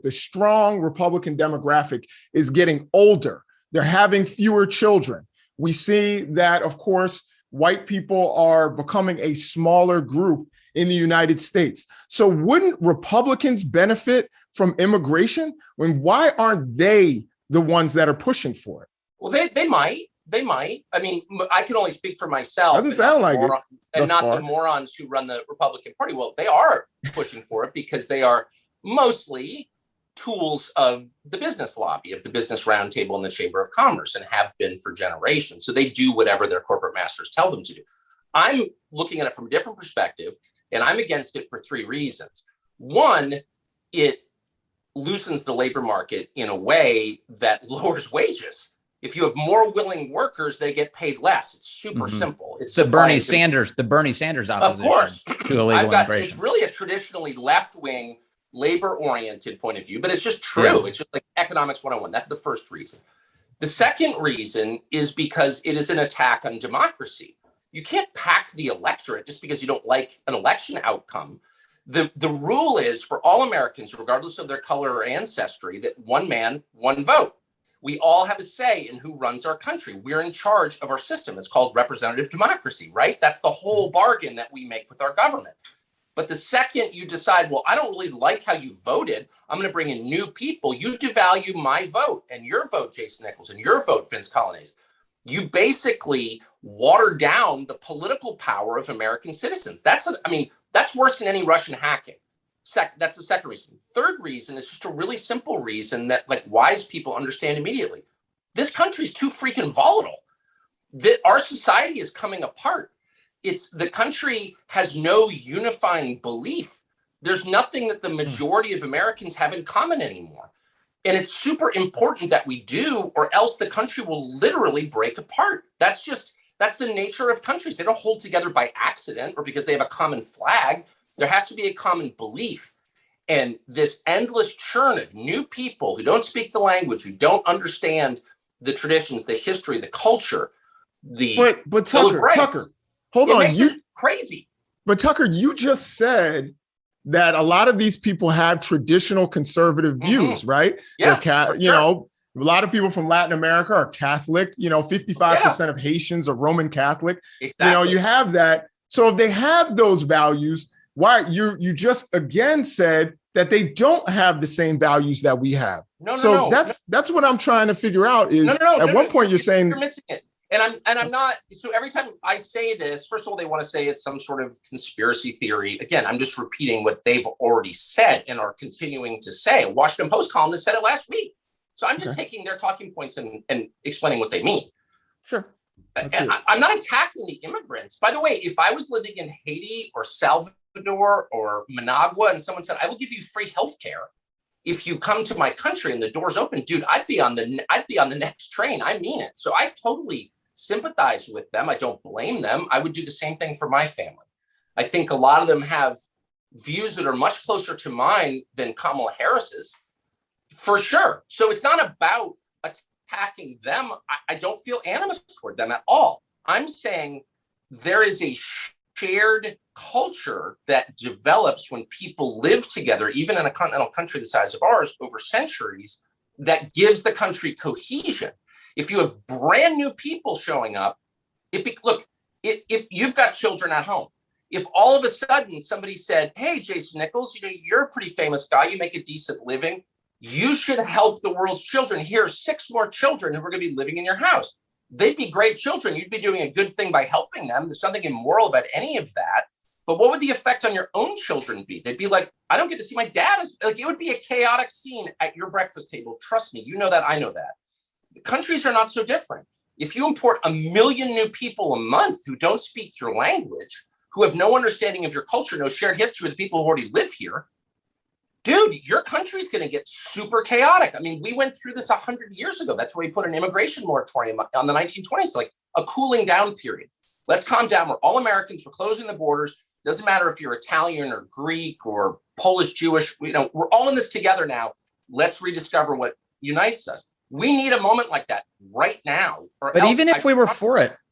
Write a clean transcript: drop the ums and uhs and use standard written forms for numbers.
the strong Republican demographic is getting older. They're having fewer children. We see that, of course, white people are becoming a smaller group in the United States. So wouldn't Republicans benefit from immigration? Why aren't they the ones that are pushing for it? Well, they might. They might. I mean, I can only speak for myself. Doesn't sound like it. And not the morons who run the Republican Party. Well, they are pushing for it because they are mostly tools of the business lobby, of the Business Roundtable and the Chamber of Commerce, and have been for generations. So they do whatever their corporate masters tell them to do. I'm looking at it from a different perspective, and I'm against it for three reasons. One, it loosens the labor market in a way that lowers wages. If you have more willing workers, they get paid less. It's super simple. It's the Bernie Sanders opposition of course to illegal immigration. It's really a traditionally left-wing, labor-oriented point of view, but it's just true. Yeah. It's just like economics 101. That's the first reason. The second reason is because it is an attack on democracy. You can't pack the electorate just because you don't like an election outcome. The rule is for all Americans, regardless of their color or ancestry, that one man, one vote. We all have a say in who runs our country. We're in charge of our system. It's called representative democracy, right? That's the whole bargain that we make with our government. But the second you decide, well, I don't really like how you voted, I'm going to bring in new people, you devalue my vote and your vote, Jason Nichols, and your vote, Vince Colonnese. You basically water down the political power of American citizens. That's worse than any Russian hacking. That's the second reason. Third reason is just a really simple reason that like wise people understand immediately. This country is too freaking volatile. That our society is coming apart. The country has no unifying belief. There's nothing that the majority of Americans have in common anymore. And it's super important that we do, or else the country will literally break apart. That's the nature of countries. They don't hold together by accident or because they have a common flag. There has to be a common belief. And this endless churn of new people who don't speak the language, who don't understand the traditions, the history, the culture, but Tucker, hold on. You crazy. But Tucker, you just said that a lot of these people have traditional conservative views, right? Yeah. A lot of people from Latin America are Catholic. 55% of Haitians are Roman Catholic. Exactly. You have that. So if they have those values, why you just again said that they don't have the same values that we have. No. That's what I'm trying to figure out is at one point you're saying you're missing it. And I'm not. So every time I say this, first of all, they want to say it's some sort of conspiracy theory. Again, I'm just repeating what they've already said and are continuing to say. A Washington Post columnist said it last week. So I'm just taking their talking points and explaining what they mean. Sure. And I'm not attacking the immigrants. By the way, if I was living in Haiti or Salvador or Managua and someone said, I will give you free healthcare if you come to my country and the door's open, dude, I'd be on the next train. I mean it. So I totally sympathize with them. I don't blame them. I would do the same thing for my family. I think a lot of them have views that are much closer to mine than Kamala Harris's, for sure. So it's not about attacking them. I don't feel animus toward them at all. I'm saying there is a shared culture that develops when people live together, even in a continental country the size of ours, over centuries, that gives the country cohesion. If you have brand new people showing up, if you've got children at home, if all of a sudden somebody said, hey, Jason Nichols, you're a pretty famous guy, you make a decent living, you should help the world's children. Here are 6 more children who are going to be living in your house. They'd be great children. You'd be doing a good thing by helping them. There's nothing immoral about any of that. But what would the effect on your own children be? They'd be like, I don't get to see my dad. It would be a chaotic scene at your breakfast table. Trust me, you know that, I know that. The countries are not so different. If you import 1 million new people a month who don't speak your language, who have no understanding of your culture, no shared history with the people who already live here, dude, your country's going to get super chaotic. I mean, we went through this 100 years ago. That's why we put an immigration moratorium on the 1920s, like a cooling down period. Let's calm down. We're all Americans. We're closing the borders. Doesn't matter if you're Italian or Greek or Polish, Jewish. We're all in this together now. Let's rediscover what unites us. We need a moment like that right now. But even if we were for it,